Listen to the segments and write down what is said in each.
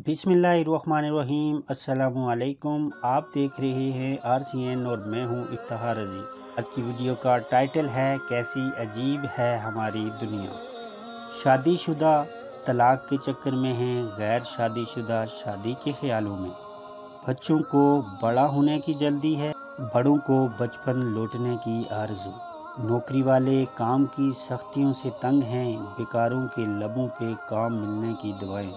बिस्मिल्लाहिर्रहमानिर्रहीम। अस्सलामु अलैकुम। आप देख रहे हैं RCN और मैं हूं इफ्तिखार अजीज़। आज की वीडियो का टाइटल है कैसी अजीब है हमारी दुनिया। शादीशुदा तलाक के चक्कर में हैं, गैर शादीशुदा शादी के ख्यालों में। बच्चों को बड़ा होने की जल्दी है, बड़ों को बचपन लौटने की आरज़ू। नौकरी वाले काम की सख्तियों से तंग हैं, बेकारों के लबों पे काम मिलने की दुआएं।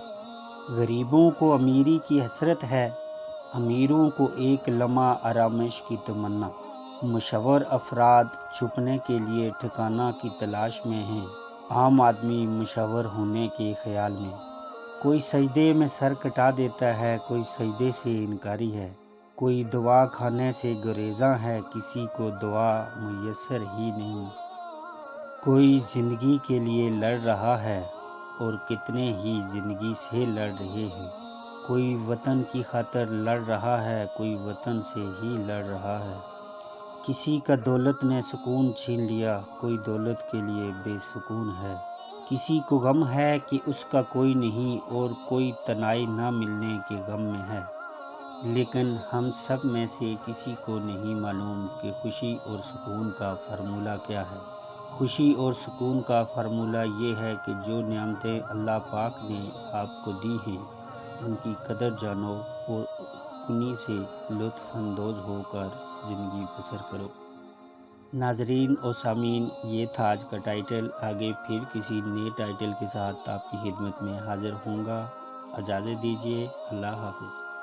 गरीबों को अमीरी की हसरत है, अमीरों को एक लम्हा आरामिश की तमन्ना। मुशव्वर अफराद छुपने के लिए ठिकाना की तलाश में हैं, आम आदमी मुशव्वर होने के ख्याल में। कोई सजदे में सर कटा देता है, कोई सजदे से इनकारी है, कोई दुआ खाने से गुरेज़ा है, किसी को दुआ मुयस्सर ही नहीं। कोई ज़िंदगी के लिए लड़ रहा है और कितने ही ज़िंदगी से लड़ रहे हैं। कोई वतन की खातिर लड़ रहा है, कोई वतन से ही लड़ रहा है। किसी का दौलत ने सुकून छीन लिया, कोई दौलत के लिए बेसुकून है। किसी को गम है कि उसका कोई नहीं और कोई तनाई ना मिलने के गम में है। लेकिन हम सब में से किसी को नहीं मालूम कि खुशी और सुकून का फार्मूला क्या है। खुशी और सुकून का फार्मूला ये है कि जो नेमतें अल्लाह पाक ने आपको दी हैं उनकी कदर जानो और उन्हीं से लुत्फ़ अंदोज़ होकर ज़िंदगी बसर करो। नाज़रीन और सामीन, ये था आज का टाइटल। आगे फिर किसी नए टाइटल के साथ आपकी खिदमत में हाज़िर होऊंगा। इजाज़त दीजिए। अल्लाह हाफ़िज़।